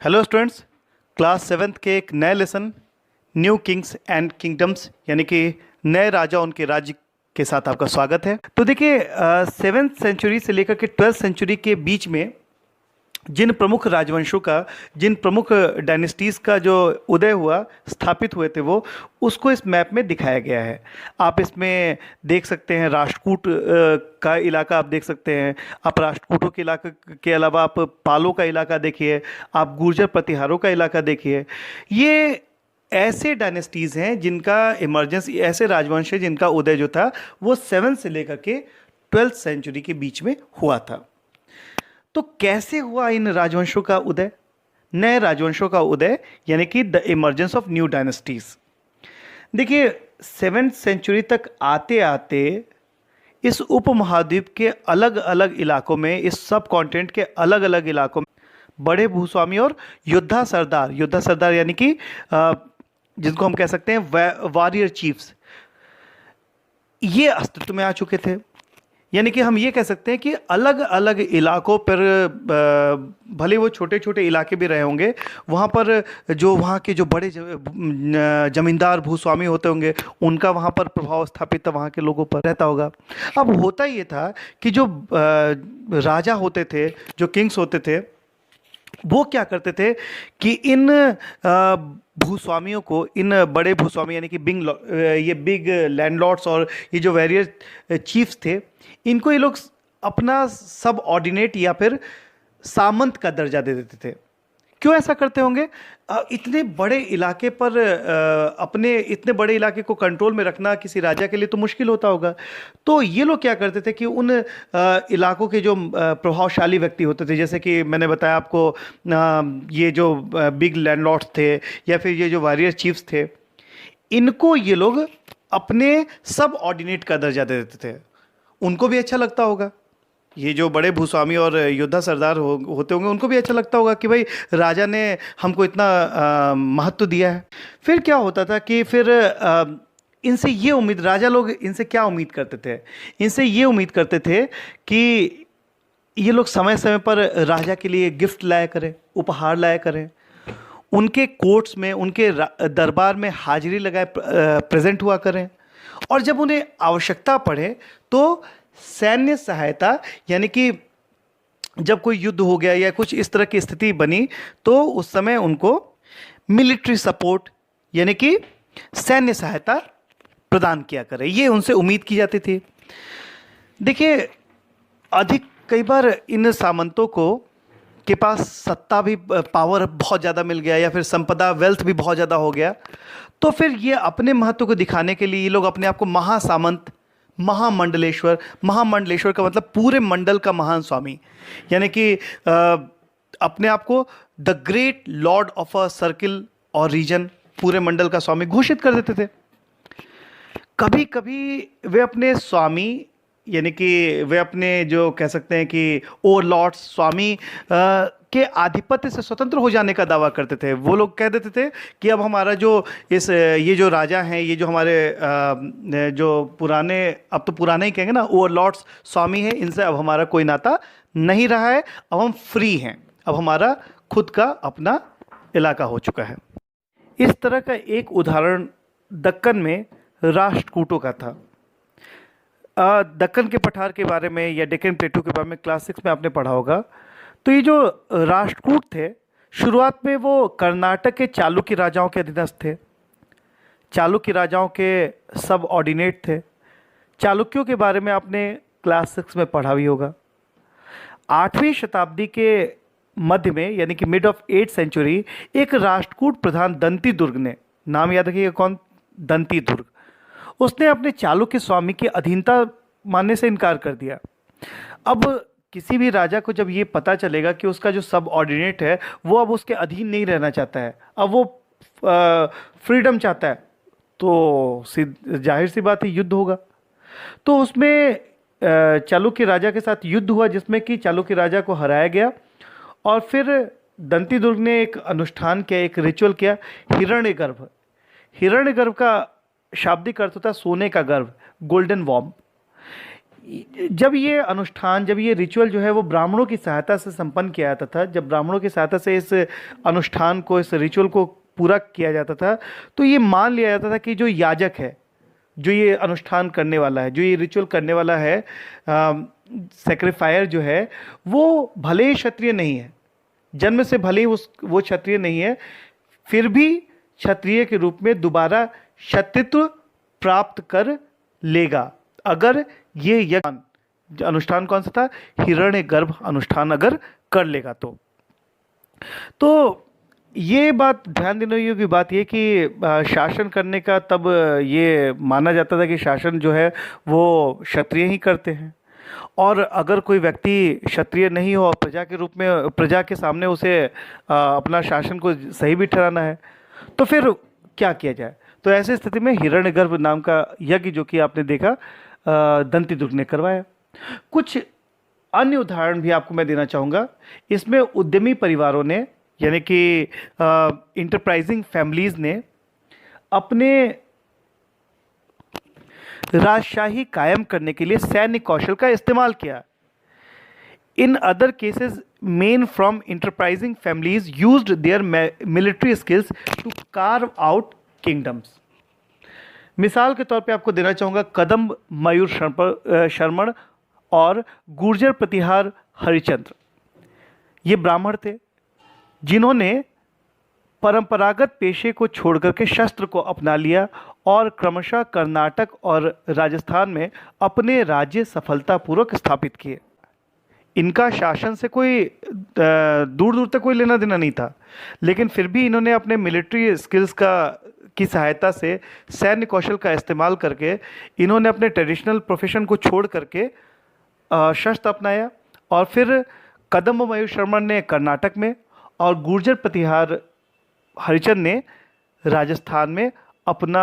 Hello students. Class seventh के एक नए lesson new Kings and kingdoms यानी कि नए राजा उनके राज्य के साथ आपका स्वागत है। तो देखिए, सेवेंथ सेंचुरी से लेकर के ट्वेल्थ सेंचुरी के बीच में जिन प्रमुख राजवंशों का, जिन प्रमुख डायनेस्टीज़ का जो उदय हुआ, स्थापित हुए थे, वो उसको इस मैप में दिखाया गया है। आप इसमें देख सकते हैं राष्ट्रकूट का इलाका आप देख सकते हैं। आप राष्ट्रकूटों के इलाके के अलावा आप पालों का इलाका देखिए, आप गुर्जर प्रतिहारों का इलाका देखिए। ये ऐसे डायनेस्टीज़ हैं जिनका इमरजेंस, ऐसे राजवंश है जिनका उदय जो था वो सेवन से लेकर के ट्वेल्थ सेंचुरी के बीच में हुआ था। तो कैसे हुआ इन राजवंशों का उदय, नए राजवंशों का उदय, यानी कि the emergence of new dynasties. देखिए, सेवेंथ सेंचुरी तक आते आते इस उपमहाद्वीप के अलग अलग इलाकों में, इस सब कॉन्टिनेंट के अलग अलग इलाकों में बड़े भूस्वामी और योद्धा सरदार यानी कि जिनको हम कह सकते हैं वॉरियर चीफ्स, ये अस्तित्व में आ चुके थे। यानी कि हम ये कह सकते हैं कि अलग अलग इलाकों पर, भले वो छोटे छोटे इलाके भी रहे होंगे, वहाँ पर जो वहाँ के जो बड़े जमींदार भूस्वामी होते होंगे, उनका वहाँ पर प्रभाव स्थापित वहाँ के लोगों पर रहता होगा। अब होता ये था कि जो राजा होते थे, जो किंग्स होते थे, वो क्या करते थे कि इन भूस्वामियों को, इन बड़े भूस्वामी यानी कि ये बिग लैंडलॉर्ड्स और ये जो वेरियस चीफ्स थे, इनको ये लोग अपना सब ऑर्डिनेट या फिर सामंत का दर्जा दे देते थे। क्यों ऐसा करते होंगे? इतने बड़े इलाके पर, अपने इतने बड़े इलाके को कंट्रोल में रखना किसी राजा के लिए तो मुश्किल होता होगा। तो ये लोग क्या करते थे कि उन इलाकों के जो प्रभावशाली व्यक्ति होते थे, जैसे कि मैंने बताया आपको, ये जो बिग लैंडलॉर्ड्स थे या फिर ये जो वॉरियर चीफ्स थे, इनको ये लोग अपने सब ऑर्डिनेट का दर्जा दे देते थे। उनको भी अच्छा लगता होगा, ये जो बड़े भूस्वामी और योद्धा सरदार होते होंगे, उनको भी अच्छा लगता होगा कि भाई राजा ने हमको इतना महत्व दिया है। फिर क्या होता था कि फिर इनसे ये उम्मीद, राजा लोग इनसे क्या उम्मीद करते थे? इनसे ये उम्मीद करते थे कि ये लोग समय समय पर राजा के लिए गिफ्ट लाया करें, उपहार लाया करें, उनके कोर्ट्स में, उनके दरबार में हाजिरी लगाए प्रेजेंट हुआ करें, और जब उन्हें आवश्यकता पड़े तो सैन्य सहायता, यानी कि जब कोई युद्ध हो गया या कुछ इस तरह की स्थिति बनी, तो उस समय उनको मिलिट्री सपोर्ट यानी कि सैन्य सहायता प्रदान किया करे, ये उनसे उम्मीद की जाती थी। देखिए, कई बार इन सामंतों को के पास सत्ता भी, पावर बहुत ज़्यादा मिल गया, या फिर संपदा, वेल्थ भी बहुत ज़्यादा हो गया, तो फिर ये अपने महत्व को दिखाने के लिए ये लोग अपने आप को महासामंत, महामंडलेश्वर का मतलब पूरे मंडल का महान स्वामी, यानी कि अपने आप को the great Lord of a circle और रीजन, पूरे मंडल का स्वामी घोषित कर देते थे। कभी कभी वे अपने स्वामी, यानी कि वे अपने जो कह सकते हैं कि ओवरलॉर्ड्स, स्वामी के आधिपत्य से स्वतंत्र हो जाने का दावा करते थे। वो लोग कह देते थे कि अब हमारा जो ये जो राजा हैं, ये जो हमारे जो पुराने, अब तो पुराने ही कहेंगे ना, ओवरलॉर्ड्स, स्वामी हैं, इनसे अब हमारा कोई नाता नहीं रहा है, अब हम फ्री हैं, अब हमारा खुद का अपना इलाका हो चुका है। इस तरह का एक उदाहरण दक्कन में राष्ट्रकूटों का था। दक्कन के पठार के बारे में या डेक्कन प्लेटू के बारे में क्लास 6 में आपने पढ़ा होगा। तो ये जो राष्ट्रकूट थे, शुरुआत में वो कर्नाटक के चालुक्य राजाओं के अधीनस्थ थे, चालुक्य राजाओं के सब ऑर्डिनेट थे। चालुक्यों के बारे में आपने क्लास 6 में पढ़ा भी होगा। 8वीं शताब्दी के मध्य में, यानी कि मिड ऑफ 8th सेंचुरी, एक राष्ट्रकूट प्रधान दंती दुर्ग ने, नाम याद रखिएगा कौन, दंती दुर्ग, उसने अपने चालुक्य स्वामी की अधीनता मानने से इनकार कर दिया। अब किसी भी राजा को जब ये पता चलेगा कि उसका जो सब ऑर्डिनेट है वो अब उसके अधीन नहीं रहना चाहता है, अब वो फ्रीडम चाहता है, तो जाहिर सी बात है युद्ध होगा। तो उसमें चालुक्य राजा के साथ युद्ध हुआ, जिसमें कि चालुक्य राजा को हराया गया, और फिर दंती दुर्ग ने एक अनुष्ठान किया, एक रिचुअल किया, हिरण्यगर्भ। हिरण्यगर्भ का शाब्दिक अर्थ होता है सोने का गर्भ, गोल्डन वॉर्म। जब ये रिचुअल जो है वो ब्राह्मणों की सहायता से संपन्न किया जाता था, जब ब्राह्मणों की सहायता से इस अनुष्ठान को, इस रिचुअल को पूरा किया जाता था, तो ये मान लिया जाता था कि जो याजक है, जो ये अनुष्ठान करने वाला है, जो ये रिचुअल करने वाला है, सेक्रीफायर जो है, वो भले ही क्षत्रिय नहीं है, जन्म से भले ही वो क्षत्रिय नहीं है, फिर भी क्षत्रिय के रूप में दोबारा क्षत्रित्व प्राप्त कर लेगा अगर ये यज्ञ अनुष्ठान कौन सा था, हिरण्यगर्भ अनुष्ठान अगर कर लेगा तो ये बात ध्यान देने योग्य बात ये कि शासन करने का तब ये माना जाता था कि शासन जो है वो क्षत्रिय ही करते हैं, और अगर कोई व्यक्ति क्षत्रिय नहीं हो और प्रजा के रूप में, प्रजा के सामने उसे अपना शासन को सही भी ठहराना है, तो फिर क्या किया जाए। तो ऐसी स्थिति में हिरण्यगर्भ नाम का यज्ञ, जो कि आपने देखा, दंतीदुर्ग ने करवाया। कुछ अन्य उदाहरण भी आपको मैं देना चाहूँगा। इसमें उद्यमी परिवारों ने, यानी कि इंटरप्राइजिंग फैमिलीज ने अपने राजशाही कायम करने के लिए सैन्य कौशल का इस्तेमाल किया। In other cases men from enterprising families used their military skills to carve out kingdoms. मिसाल के तौर पे आपको देना चाहूँगा कदम्ब मयूर शर्मण और गुर्जर प्रतिहार हरिचंद्र। ये ब्राह्मण थे जिन्होंने परंपरागत पेशे को छोड़ करके शस्त्र को अपना लिया और क्रमशः कर्नाटक और राजस्थान में अपने राज्य सफलतापूर्वक स्थापित किए। इनका शासन से कोई दूर दूर तक कोई लेना देना नहीं था, लेकिन फिर भी इन्होंने अपने मिलिट्री स्किल्स की सहायता से, सैन्य कौशल का इस्तेमाल करके, इन्होंने अपने ट्रेडिशनल प्रोफेशन को छोड़ करके शस्त्र अपनाया। और फिर कदम्ब मयूर शर्मन ने कर्नाटक में और गुर्जर प्रतिहार हरिचंद ने राजस्थान में अपना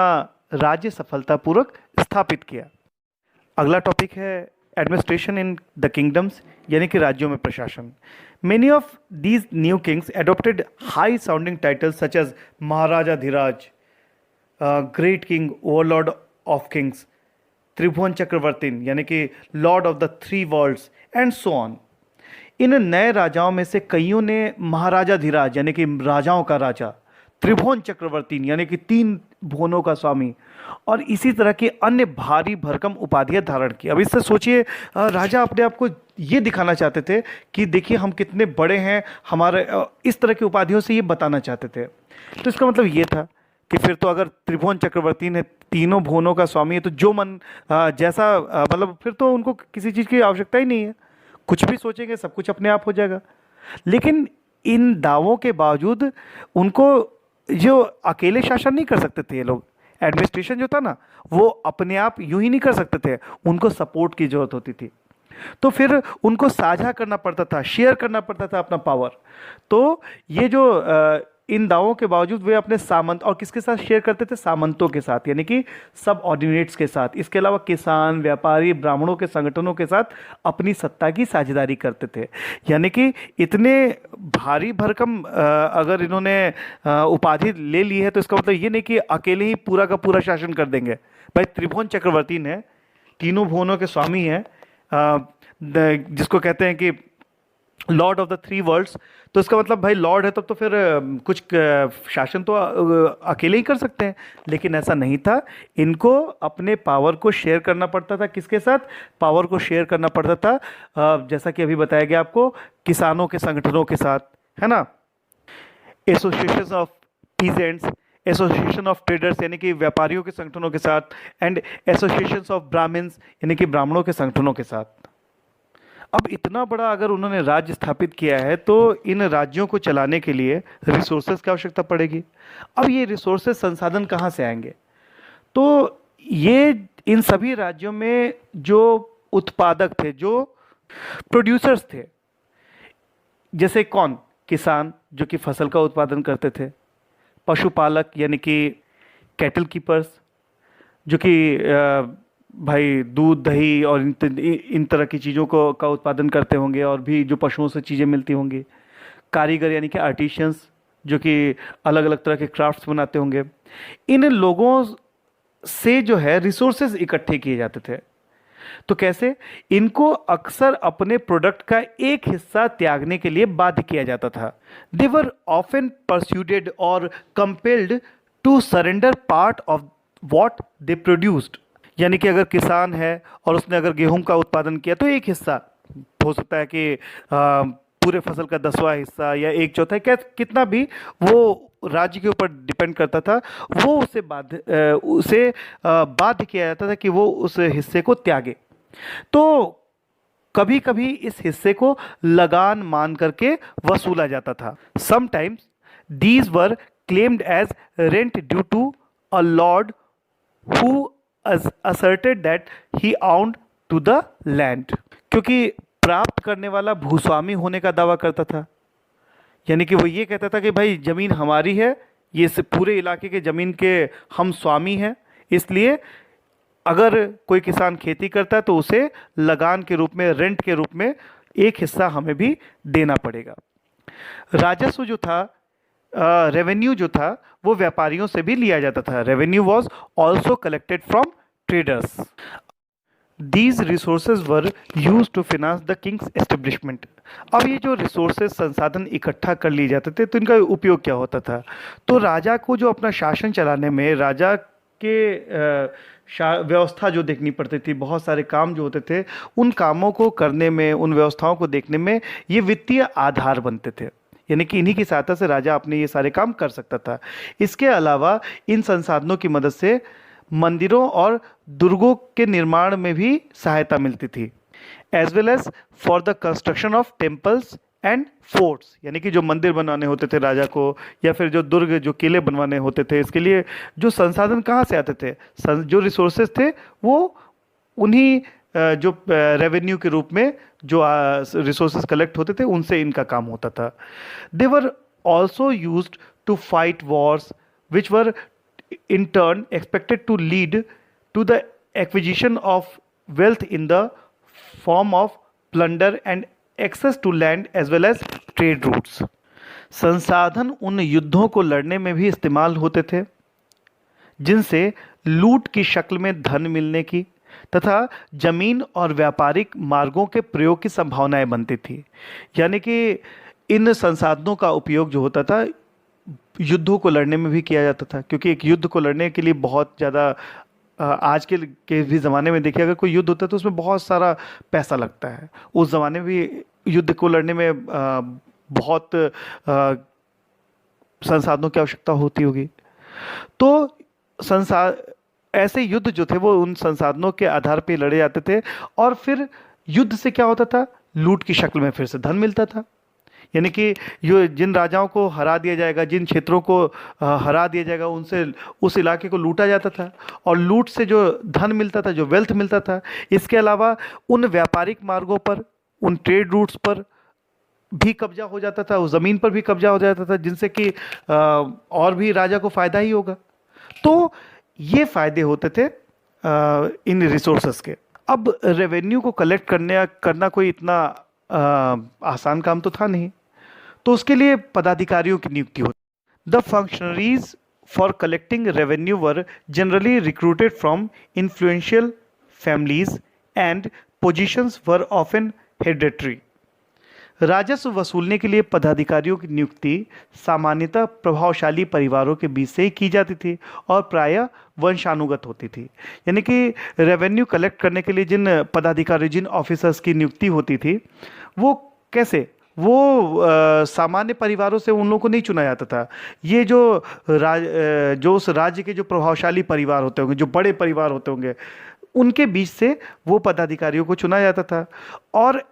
राज्य सफलतापूर्वक स्थापित किया। अगला टॉपिक है एडमिनिस्ट्रेशन इन द किंगडम्स, यानी कि राज्यों में प्रशासन। Many of these new kings adopted high sounding titles such as maharaja dhiraj, great king, overlord of kings, tribhuvana chakravartin यानी कि lord of the three worlds and so on. इन नए राजाओं में से कईयों ने महाराजा धीराज यानी कि राजाओं का राजा, त्रिभुवन चक्रवर्ती यानी कि तीन भुवनों का स्वामी, और इसी तरह के अन्य भारी भरकम उपाधियां धारण की। अब इससे सोचिए, राजा अपने आप को ये दिखाना चाहते थे कि देखिए हम कितने बड़े हैं, हमारे इस तरह की उपाधियों से ये बताना चाहते थे। तो इसका मतलब ये था कि फिर तो अगर त्रिभुवन चक्रवर्ती ने तीनों भुवनों का स्वामी है, तो जो मन जैसा मतलब फिर तो उनको किसी चीज़ की आवश्यकता ही नहीं है, कुछ भी सोचेंगे सब कुछ अपने आप हो जाएगा। लेकिन इन दावों के बावजूद उनको जो अकेले शासन नहीं कर सकते थे ये लोग, एडमिनिस्ट्रेशन जो था ना वो अपने आप यूं ही नहीं कर सकते थे, उनको सपोर्ट की जरूरत होती थी। तो फिर उनको साझा करना पड़ता था, शेयर करना पड़ता था अपना पावर। तो ये जो इन दावों के बावजूद वे अपने सामंत, और किसके साथ शेयर करते थे, सामंतों के साथ यानी कि सब ऑर्डिनेट्स के साथ, इसके अलावा किसान, व्यापारी, ब्राह्मणों के संगठनों के साथ अपनी सत्ता की साझेदारी करते थे। यानी कि इतने भारी भरकम अगर इन्होंने उपाधि ले ली है, तो इसका मतलब ये नहीं कि अकेले ही पूरा का पूरा शासन कर देंगे। भाई त्रिभुवन चक्रवर्ती ने तीनों भुवनों के स्वामी हैं, जिसको कहते हैं कि lord of the three world's, तो इसका मतलब भाई लॉर्ड है तब तो फिर कुछ शासन तो अकेले ही कर सकते हैं। लेकिन ऐसा नहीं था, इनको अपने पावर को शेयर करना पड़ता था। किसके साथ पावर को शेयर करना पड़ता था? जैसा कि अभी बताया गया आपको, किसानों के संगठनों के साथ, है ना, association of peasants, association of traders यानी कि व्यापारियों के संगठनों के साथ, एंड एसोसिएशन ऑफ ब्राह्मण्स यानी कि ब्राह्मणों के संगठनों के साथ। अब इतना बड़ा अगर उन्होंने राज्य स्थापित किया है, तो इन राज्यों को चलाने के लिए रिसोर्सेज की आवश्यकता पड़ेगी। अब ये रिसोर्सेज, संसाधन कहाँ से आएंगे? तो ये इन सभी राज्यों में जो उत्पादक थे, जो प्रोड्यूसर्स थे, जैसे कौन? किसान जो कि फसल का उत्पादन करते थे, पशुपालक यानी कि कैटल कीपर्स जो कि भाई दूध, दही और इन तरह की चीज़ों को का उत्पादन करते होंगे, और भी जो पशुओं से चीज़ें मिलती होंगी। कारीगर यानी कि आर्टिशियंस जो कि अलग अलग तरह के क्राफ्ट्स बनाते होंगे। इन लोगों से जो है रिसोर्सेज इकट्ठे किए जाते थे। तो कैसे? इनको अक्सर अपने प्रोडक्ट का एक हिस्सा त्यागने के लिए बाध्य किया जाता था। दे वर ऑफन परस्यूडेड और compelled to surrender part of what they produced. यानी कि अगर किसान है और उसने अगर गेहूं का उत्पादन किया तो एक हिस्सा हो सकता है कि पूरे फसल का 10वां हिस्सा या एक चौथाई, कितना भी वो राज्य के ऊपर डिपेंड करता था, वो उसे बाध्य किया जाता था कि वो उस हिस्से को त्यागे। तो कभी कभी इस हिस्से को लगान मान करके वसूला जाता था। Sometimes these were claimed as rent due to a lord who asserted that he owned to the land, क्योंकि प्राप्त करने वाला भूस्वामी होने का दावा करता था। यानी कि वो ये कहता था कि भाई जमीन हमारी है, ये पूरे इलाके के जमीन के हम स्वामी हैं, इसलिए अगर कोई किसान खेती करता है तो उसे लगान के रूप में, रेंट के रूप में एक हिस्सा हमें भी देना पड़ेगा। राजस्व जो था, रेवेन्यू जो था, वो व्यापारियों से भी लिया जाता था। Revenue was also collected from traders. These resources were used to finance the king's establishment. अब ये जो रिसोर्सेज, संसाधन इकट्ठा कर लिए जाते थे, तो इनका उपयोग क्या होता था? तो राजा को जो अपना शासन चलाने में, राजा के व्यवस्था जो देखनी पड़ती थी, बहुत सारे काम जो होते थे, उन कामों को करने में, उन व्यवस्थाओं को देखने में ये वित्तीय आधार बनते थे। यानी कि इन्हीं की सहायता से राजा अपने ये सारे काम कर सकता था। इसके अलावा इन संसाधनों की मदद से मंदिरों और दुर्गों के निर्माण में भी सहायता मिलती थी, as well as for the construction of temples and forts. यानी कि जो मंदिर बनवाने होते थे राजा को, या फिर जो दुर्ग, जो किले बनवाने होते थे, इसके लिए जो संसाधन कहाँ से आते थे, जो रिसोर्सेज थे, वो उन्हीं जो रेवेन्यू के रूप में जो रिसोर्सेज कलेक्ट होते थे, उनसे इनका काम होता था। They were also used to fight wars which were in turn expected to lead to the acquisition of wealth in the form of plunder and access to land as well as trade routes। संसाधन उन युद्धों को लड़ने में भी इस्तेमाल होते थे जिनसे लूट की शक्ल में धन मिलने की तथा जमीन और व्यापारिक मार्गों के प्रयोग की संभावनाएं बनती थी। यानी कि इन संसाधनों का उपयोग जो होता था, युद्धों को लड़ने में भी किया जाता था, क्योंकि एक युद्ध को लड़ने के लिए बहुत ज़्यादा, आज के भी ज़माने में देखिए, अगर कोई युद्ध होता है तो उसमें बहुत सारा पैसा लगता है। उस ज़माने में भी युद्ध को लड़ने में बहुत संसाधनों की आवश्यकता होती होगी। तो ऐसे युद्ध जो थे वो उन संसाधनों के आधार पर लड़े जाते थे, और फिर युद्ध से क्या होता था, लूट की शक्ल में फिर से धन मिलता था। यानी कि जिन राजाओं को हरा दिया जाएगा, जिन क्षेत्रों को हरा दिया जाएगा, उनसे उस इलाके को लूटा जाता था, और लूट से जो धन मिलता था, जो वेल्थ मिलता था, इसके अलावा उन व्यापारिक मार्गों पर, उन ट्रेड रूट्स पर भी कब्जा हो जाता था, उस ज़मीन पर भी कब्जा हो जाता था, जिनसे कि और भी राजा को फ़ायदा ही होगा। तो ये फ़ायदे होते थे इन रिसोर्सेस के। अब रेवेन्यू को कलेक्ट करना कोई इतना आसान काम तो था नहीं, तो उसके लिए पदाधिकारियों की नियुक्ति होती। The functionaries for collecting revenue were generally recruited from influential families and positions were often hereditary. राजस्व वसूलने के लिए पदाधिकारियों की नियुक्ति सामान्यतः प्रभावशाली परिवारों के बीच से ही की जाती थी और प्रायः वंशानुगत होती थी। यानी कि रेवेन्यू कलेक्ट करने के लिए जिन पदाधिकारी, जिन ऑफिसर्स की नियुक्ति होती थी, वो कैसे, वो सामान्य परिवारों से उन लोगों को नहीं चुना जाता था। ये जो उस राज्य के जो प्रभावशाली परिवार होते होंगे, जो बड़े परिवार होते होंगे, उनके बीच से वो पदाधिकारियों को चुना जाता था। और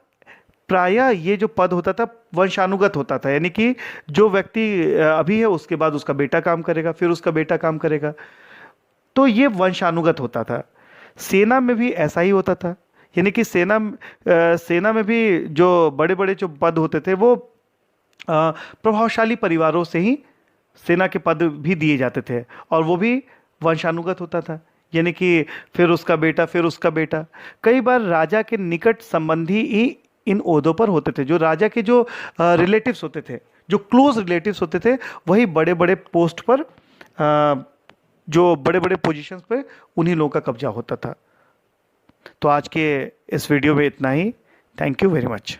प्रायः ये जो पद होता था वंशानुगत होता था, यानी कि जो व्यक्ति अभी है उसके बाद उसका बेटा काम करेगा, फिर उसका बेटा काम करेगा, तो ये वंशानुगत होता था। सेना में भी ऐसा ही होता था, यानी कि सेना में भी जो बड़े बड़े जो पद होते थे वो प्रभावशाली परिवारों से ही सेना के पद भी दिए जाते थे, और वो भी वंशानुगत होता था। यानी कि फिर उसका बेटा, फिर उसका बेटा। कई बार राजा के निकट संबंधी ही इन ओहदों पर होते थे। जो राजा के जो रिलेटिव्स होते थे, जो क्लोज रिलेटिव्स होते थे, वही बड़े बड़े पोस्ट पर, जो बड़े बड़े पोजीशंस पे उन्हीं लोगों का कब्जा होता था। तो आज के इस वीडियो में इतना ही। Thank you very much.